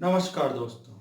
नमस्कार दोस्तों,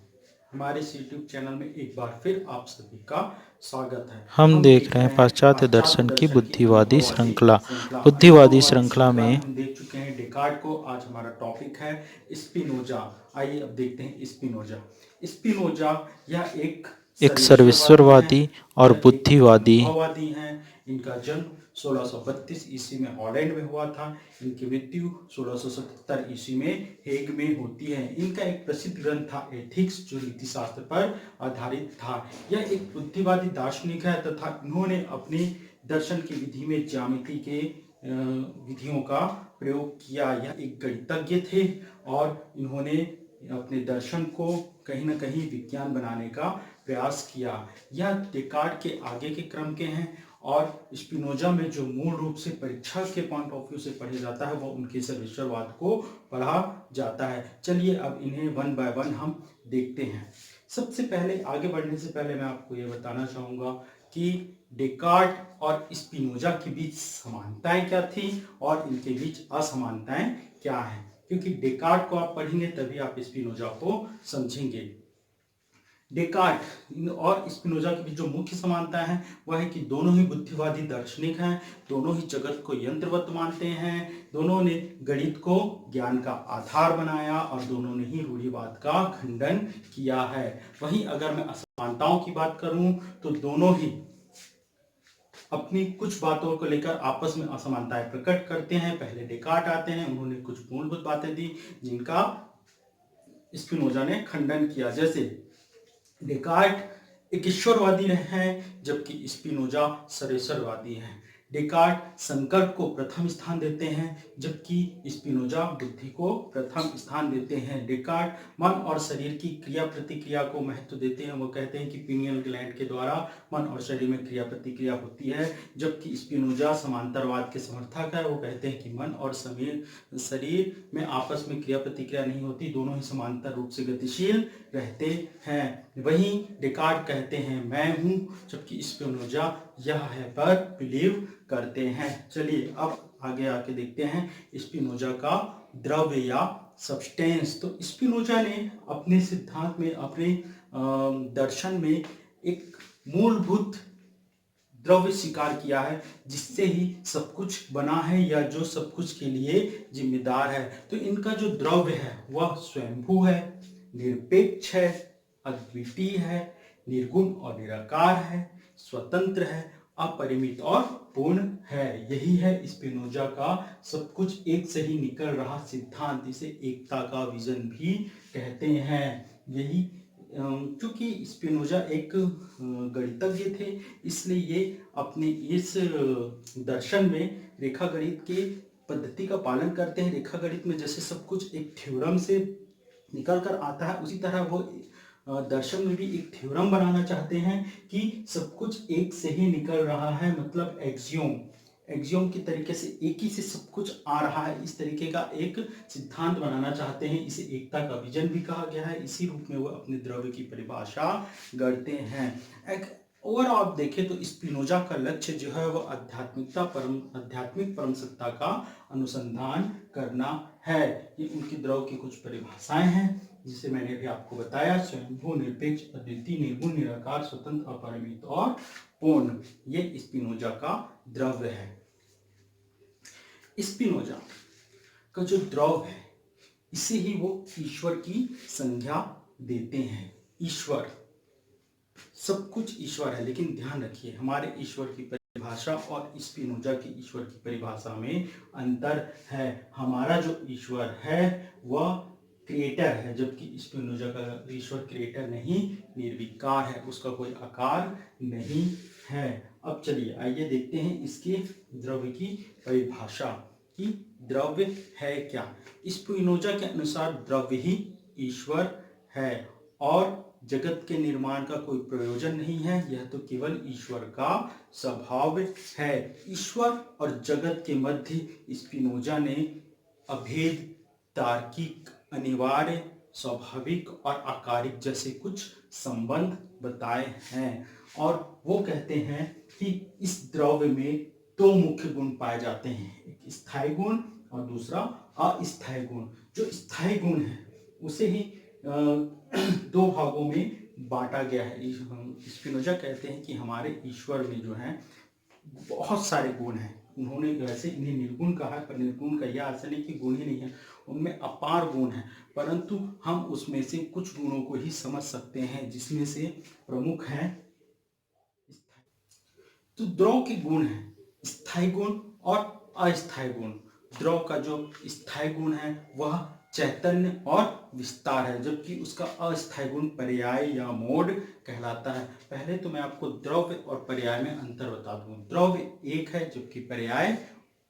हमारे इस YouTube चैनल में एक बार फिर आप सभी का स्वागत है। हम हम देख देख रहे हैं रहे हैं पाश्चात्य पाश्चात्य दर्शन की दर्शन की बुद्धिवादी अनुभववादी श्रृंखला। श्रृंखला। बुद्धिवादी अनुभववादी श्रृंखला श्रृंखला में में हम देख चुके हैं डेकार्ट को। आज हमारा टॉपिक है स्पिनोजा। आइए अब देखते हैं स्पिनोजा। स्पिनोजा यह एक एक सर्वेश्वरवादी हैं, सर्वेश्वरवादी और यह एक बुद्धिवादी अनुभववादी हैं। इनका जन्म 1632 ईस्वी में हॉलैंड में हुआ था। इनकी मृत्यु 1677 ईस्वी में हेग में होती है। इनका एक प्रसिद्ध ग्रंथ था एथिक्स, जो नीतिशास्त्र पर आधारित था। यह एक बुद्धिवादी दार्शनिक है तथा इन्होंने अपनी दर्शन की विधि में ज्यामिति के विधियों का प्रयोग किया। यह एक गणितज्ञ थे और इन्होंने अपने दर्शन को कहीं न कहीं विज्ञान बनाने का प्रयास किया। यह डेकार्ट के आगे के क्रम के हैं और स्पिनोजा में जो मूल रूप से परीक्षा के पॉइंट ऑफ व्यू से पढ़ा जाता है वो उनके सर्वेश्वरवाद को पढ़ा जाता है। चलिए अब इन्हें वन बाय वन हम देखते हैं। सबसे पहले आगे बढ़ने से पहले मैं आपको ये बताना चाहूँगा कि डेकार्ट और स्पिनोजा के बीच समानताएं क्या थी और इनके बीच असमानताएं क्या हैं, क्योंकि डेकार्ट को आप पढ़ेंगे तभी आप स्पिनोजा को समझेंगे। डेकार्ट और स्पिनोजा के बीच जो मुख्य समानता है वह है कि दोनों ही बुद्धिवादी दार्शनिक हैं, दोनों ही जगत को यंत्रवत मानते हैं, दोनों ने गणित को ज्ञान का आधार बनाया और दोनों ने ही रूढ़िवाद का खंडन किया है। वहीं अगर मैं असमानताओं की बात करूं तो दोनों ही अपनी कुछ बातों को लेकर आपस में असमानताएं प्रकट करते हैं। पहले डेकार्ट आते हैं, उन्होंने कुछ मूलभूत बातें दी जिनका स्पिनोजा ने खंडन किया। जैसे डेकार्ट एक ईश्वरवादी हैं जबकि स्पिनोजा सर्वेश्वरवादी हैं। डेकार्ट संकल्प को प्रथम स्थान देते हैं जबकि स्पिनोजा बुद्धि को प्रथम स्थान देते हैं। डेकार्ट मन और शरीर की क्रिया प्रतिक्रिया को महत्व देते हैं। वो कहते हैं कि पीनियल ग्लैंड के द्वारा मन और शरीर में क्रिया प्रतिक्रिया होती है, जबकि स्पिनोजा समांतरवाद के समर्थक है। वो कहते हैं कि मन और शरीर में आपस में क्रिया प्रतिक्रिया नहीं होती, दोनों ही समांतर रूप से गतिशील रहते हैं। वहीं डेकार्ट कहते हैं मैं हूं, जबकि स्पिनोजा यह है पर बिलीव करते हैं। चलिए अब आगे आके देखते हैं स्पिनोजा का द्रव्य या सब्सटेंस। तो स्पिनोजा ने अपने सिद्धांत में, अपने दर्शन में एक मूलभूत द्रव्य स्वीकार किया है जिससे ही सब कुछ बना है या जो सब कुछ के लिए जिम्मेदार है। तो इनका जो द्रव्य है वह स्वयंभू है, निरपेक्ष है, अद्वितीय है, निर्गुण और निराकार है, स्वतंत्र है, अपरिमित और पूर्ण है। यही है स्पिनोजा का सब कुछ एक से ही निकल रहा सिद्धांत। इसे एकता का विजन भी कहते हैं। यही क्योंकि स्पिनोजा एक गणितज्ञ थे, इसलिए ये अपने इस दर्शन में रेखा गणित के पद्धति का पालन करते हैं। रेखा गणित में जैसे सब कुछ एक थ्योरम से निकल कर आता है, उसी तरह वो दर्शन में भी एक थ्योरम बनाना चाहते हैं कि सब कुछ एक से ही निकल रहा है, मतलब एक्सियोम के तरीके से एक ही से सब कुछ आ रहा है। इस तरीके का एक सिद्धांत बनाना चाहते हैं। इसे एकता का विजन भी कहा गया है। इसी रूप में वो अपने द्रव्य की परिभाषा गढ़ते हैं। और आप देखें तो स्पिनोजा का लक्ष्य जो है वह आध्यात्मिक परम सत्ता का अनुसंधान करना है। ये उनकी द्रव्य की कुछ परिभाषाएं हैं जिसे मैंने भी आपको बताया: स्वयंभू, निरपेक्ष, अद्वितीय, निर्गुण, निराकार, स्वतंत्र, अपरिमित और पूर्ण। ये स्पिनोजा का द्रव्य है। स्पिनोजा का जो द्रव्य है इसे ही वो ईश्वर की संज्ञा देते हैं। ईश्वर, सब कुछ ईश्वर है, लेकिन ध्यान रखिए हमारे ईश्वर की परिभाषा और स्पिनोजा की ईश्वर की परिभाषा में अंतर है। हमारा जो ईश्वर है वह क्रिएटर है, जबकि स्पिनोजा का ईश्वर क्रिएटर नहीं, निर्विकार है, उसका कोई आकार नहीं है। अब चलिए आइए देखते हैं इसके द्रव्य की परिभाषा कि द्रव्य है क्या। स्पिनोजा के अनुसार द्रव्य ही ईश्वर है और जगत के निर्माण का कोई प्रयोजन नहीं है, यह तो केवल ईश्वर का स्वभाव है। ईश्वर और जगत के मध्य स्पिनोजा ने अभेद, तार्किक, अनिवार्य, स्वाभाविक और आकारिक जैसे कुछ संबंध बताए हैं। और वो कहते हैं कि इस द्रव्य में दो मुख्य गुण पाए जाते हैं, एक स्थायी गुण और दूसरा अस्थायी गुण। जो स्थायी गुण है उसे ही दो भागों में बांटा गया है। स्पिनोजा कहते हैं कि हमारे ईश्वर में जो है बहुत सारे गुण हैं। उन्होंने वैसे इन्हें निर्गुण कहा है, पर निर्गुण का यह अर्थ नहीं कि गुण ही नहीं है, उनमें अपार गुण हैं, परंतु हम उसमें से कुछ गुणों को ही समझ सकते हैं, जिसमें से प्रमुख है। तो द्रव के गुण हैं स्थायी गुण और अस्थायी गुण। द्रव का जो स्थायी गुण है वह चैतन्य और विस्तार है, जबकि उसका अस्थायी गुण पर्याय या मोड कहलाता है। पहले तो मैं आपको द्रव्य और पर्याय में अंतर बता दूं। द्रव्य एक है जबकि पर्याय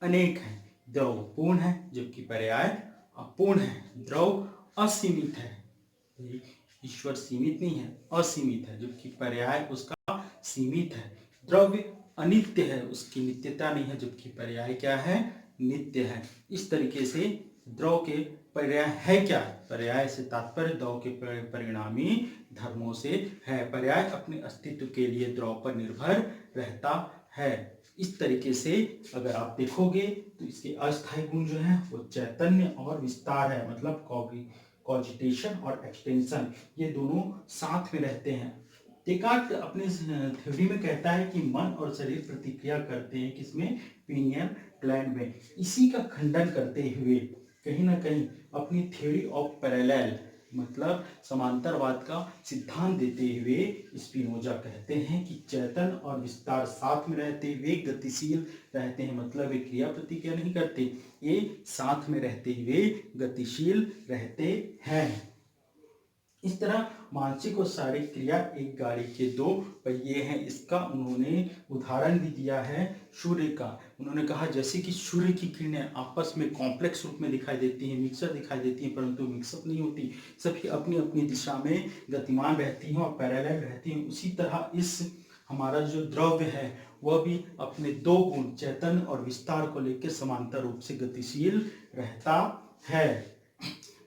अनेक है। द्रव पूर्ण है जबकि पर्याय अपूर्ण है। द्रव असीमित है, ईश्वर सीमित नहीं है, असीमित है, जबकि पर्याय उसका सीमित है। द्रव्य अनित्य है, उसकी नित्यता नहीं है, जबकि पर्याय क्या है, नित्य है। इस तरीके से द्रव के पर्याय है क्या? पर्याय से तात्पर्य द्रव के परिणामी धर्मों से है। पर्याय अपने अस्तित्व के लिए द्रव पर निर्भर रहता है। इस तरीके से अगर आप देखोगे तो इसके अस्थायी गुण जो है वो चैतन्य और विस्तार है, मतलब कॉजिटेशन और एक्सटेंशन, ये दोनों साथ में रहते हैं। डेकार्ट अपने थ्योरी में कहता है कि मन और शरीर प्रतिक्रिया करते हैं, किसमें? पीनियल ग्लैंड में। इसी का खंडन करते हुए कहीं ना कहीं अपनी थ्योरी ऑफ पैरेलल, मतलब समांतरवाद का सिद्धांत देते हुए स्पिनोजा कहते हैं कि चैतन्य और विस्तार साथ में रहते हुए गतिशील रहते हैं, मतलब वे क्रिया प्रतिक्रिया नहीं करते, ये साथ में रहते हुए गतिशील रहते हैं। इस तरह मानसिक और शारीरिक क्रिया एक गाड़ी के दो पहिए हैं। इसका उन्होंने उदाहरण भी दिया है सूर्य का। उन्होंने कहा जैसे कि सूर्य की किरणें आपस में कॉम्प्लेक्स रूप में दिखाई देती हैं, मिक्सर दिखाई देती हैं, परंतु मिक्सअप नहीं होती, सभी अपनी अपनी दिशा में गतिमान रहती हैं और पैरेलल रहती हैं। उसी तरह इस हमारा जो द्रव्य है वह भी अपने दो गुण चैतन्य और विस्तार को लेकर समांतर रूप से गतिशील रहता है।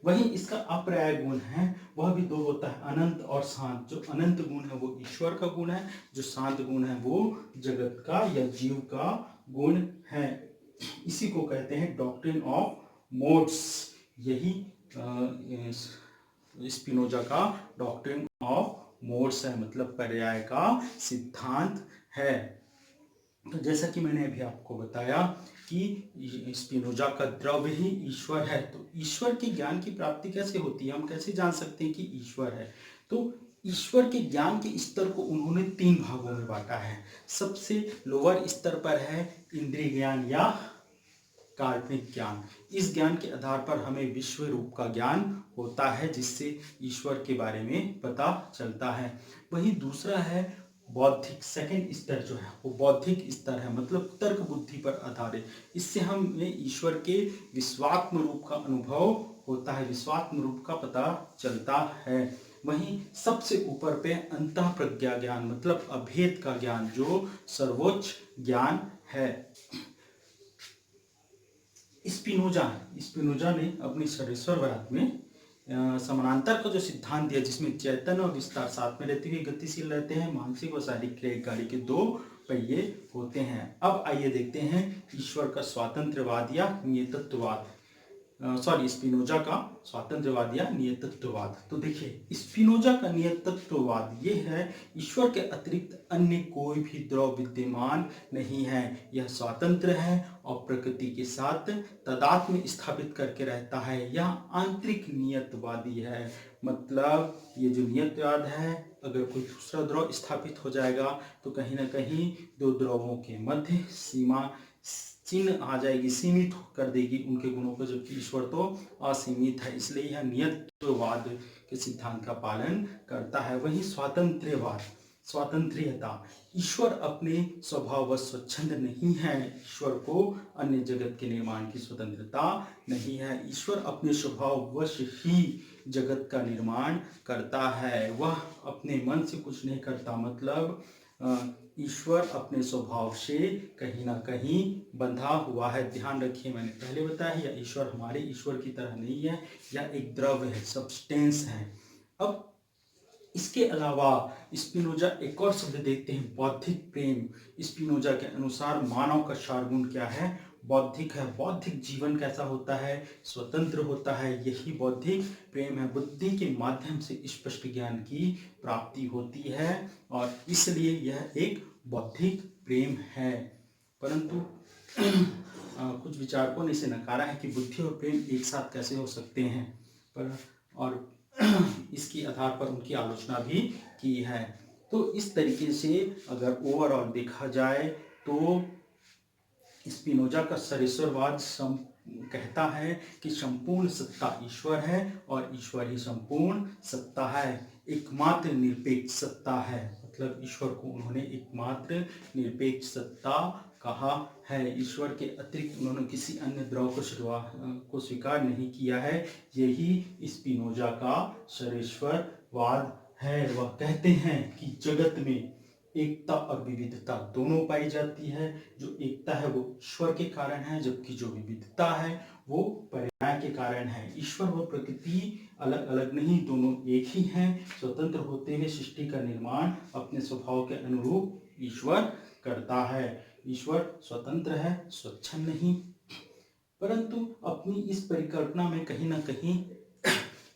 वहीं इसका अपर्याय गुण है वह भी दो होता है, अनंत और शांत। जो अनंत गुण है वो ईश्वर का गुण है, जो शांत गुण है वो जगत का या जीव का गुण है। इसी को कहते हैं डॉक्ट्रिन ऑफ मोड्स। यही स्पिनोजा का डॉक्ट्रिन ऑफ मोड्स है, मतलब पर्याय का सिद्धांत है। तो जैसा कि मैंने अभी आपको बताया कि स्पिनोजा का द्रव्य ही ईश्वर है। तो ईश्वर के ज्ञान की प्राप्ति कैसे होती है, हम कैसे जान सकते हैं कि ईश्वर है? तो ईश्वर के ज्ञान के स्तर को उन्होंने तीन भागों में बांटा है। सबसे लोअर स्तर पर है इंद्रिय ज्ञान या काल्पनिक ज्ञान। इस ज्ञान के आधार पर हमें विश्व रूप का ज्ञान होता है, जिससे ईश्वर के बारे में पता चलता है। वहीं दूसरा है बौद्धिक, सेकंड स्तर जो है वो बौद्धिक स्तर है, मतलब तर्क बुद्धि पर आधारित। इससे हमें ईश्वर के विश्वात्म रूप का अनुभव होता है, विश्वात्म रूप का पता चलता है। वहीं सबसे ऊपर पे अंतः प्रज्ञा ज्ञान, मतलब अभेद का ज्ञान, जो सर्वोच्च ज्ञान है। स्पिनोजा ने अपनी सर्वेश्वरवाद में समानांतर का जो सिद्धांत दिया, जिसमें चैतन्य और विस्तार साथ में रहते हुए गतिशील रहते हैं, मानसिक और शारीरिक क्रिया गाड़ी के दो पहिए होते हैं। अब आइए देखते हैं ईश्वर का स्वातंत्रवाद या नियतत्ववाद, स्पिनोजा का स्वातंत्रवाद या नियतत्ववाद। तो देखिए स्पिनोजा का नियतत्ववाद ये है, ईश्वर के अतिरिक्त अन्य कोई भी द्रव विद्यमान नहीं है, यह स्वतंत्र है और प्रकृति के साथ तादात्म्य स्थापित करके रहता है। यह आंतरिक नियतवादी है, मतलब ये जो नियतवाद है, अगर कोई दूसरा द्रव स्थापित हो जाएगा तो कहीं ना कहीं दो द्रवों के मध्य सीमा चिन्ह आ जाएगी, सीमित कर देगी उनके गुणों को, जबकि ईश्वर तो असीमित है, इसलिए यह नियतवाद के सिद्धांत का पालन करता है। वहीं स्वातंत्र्यवाद, स्वातंत्र्यता, ईश्वर अपने स्वभाव व स्वच्छंद नहीं है, ईश्वर को अन्य जगत के निर्माण की स्वतंत्रता नहीं है। ईश्वर अपने स्वभाव वश ही जगत का निर्माण करता है, वह अपने मन से कुछ नहीं करता, मतलब ईश्वर अपने स्वभाव से कहीं ना कहीं बंधा हुआ है। ध्यान रखिए, मैंने पहले बताया यह ईश्वर हमारे ईश्वर की तरह नहीं है, यह एक द्रव्य है, सब्सटेंस है। अब इसके अलावा स्पिनोजा एक और शब्द देखते हैं, बौद्धिक प्रेम। स्पिनोजा के अनुसार मानव का सार गुण क्या है? बौद्धिक है। बौद्धिक जीवन कैसा होता है? स्वतंत्र होता है। यही बौद्धिक प्रेम है। बुद्धि के माध्यम से स्पष्ट ज्ञान की प्राप्ति होती है और इसलिए यह एक बौद्धिक प्रेम है। परंतु कुछ विचारकों ने इसे नकारा है कि बुद्धि और प्रेम एक साथ कैसे हो सकते हैं, पर और इसके आधार पर उनकी आलोचना भी की है। तो इस तरीके से अगर ओवरऑल देखा जाए तो स्पिनोजा का सरेश्वरवाद कहता है कि संपूर्ण सत्ता ईश्वर है और ईश्वर ही संपूर्ण सत्ता है, एकमात्र निरपेक्ष सत्ता है। मतलब ईश्वर को उन्होंने एकमात्र निरपेक्ष सत्ता कहा है। ईश्वर के अतिरिक्त उन्होंने किसी अन्य द्रव को स्वीकार नहीं किया है। यही स्पिनोजा का सरेश्वरवाद है। वह कहते हैं कि जगत में एकता और विविधता दोनों पाई जाती है। जो एकता है वो ईश्वर के कारण है, जबकि जो विविधता है वो पर्याय के कारण है। ईश्वर व प्रकृति अलग अलग नहीं, दोनों एक ही हैं। स्वतंत्र होते हुए सृष्टि का निर्माण अपने स्वभाव के अनुरूप ईश्वर करता है। ईश्वर स्वतंत्र है, स्वच्छंद नहीं। परंतु अपनी इस परिकल्पना में कहीं ना कहीं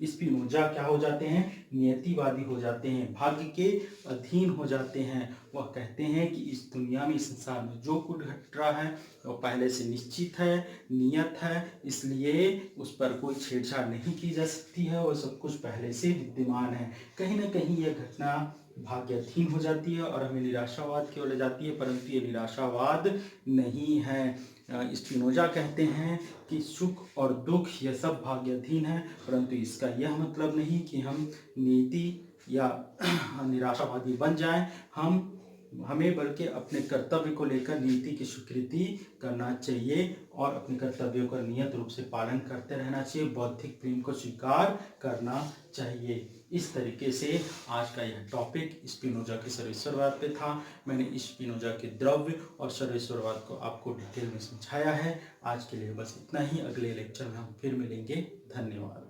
स्पिनोजा क्या हो जाते हैं? नियतिवादी हो जाते हैं, भाग्य के अधीन हो जाते हैं। वह कहते हैं कि इस दुनिया में, इस संसार में जो कुछ घट रहा है वो पहले से निश्चित है, नियत है, इसलिए उस पर कोई छेड़छाड़ नहीं की जा सकती है और सब कुछ पहले से विद्यमान है। कहीं ना कहीं यह घटना भाग्याधीन हो जाती है और हमें निराशावाद की ओर ले जाती है, परंतु ये निराशावाद नहीं है। स्पिनोजा कहते हैं कि सुख और दुख यह सब भाग्याधीन है, परंतु इसका यह मतलब नहीं कि हम नीति या निराशावादी बन जाएं। हमें बल्कि अपने कर्तव्य को लेकर नीति की स्वीकृति करना चाहिए और अपने कर्तव्यों का नियत रूप से पालन करते रहना चाहिए। बौद्धिक प्रेम को स्वीकार करना चाहिए। इस तरीके से आज का यह टॉपिक स्पिनोजा के सरेश्वरवाद पे था। मैंने स्पिनोजा के द्रव्य और सरेश्वरवाद को आपको डिटेल में समझाया है। आज के लिए बस इतना ही। अगले लेक्चर में हम फिर मिलेंगे। धन्यवाद।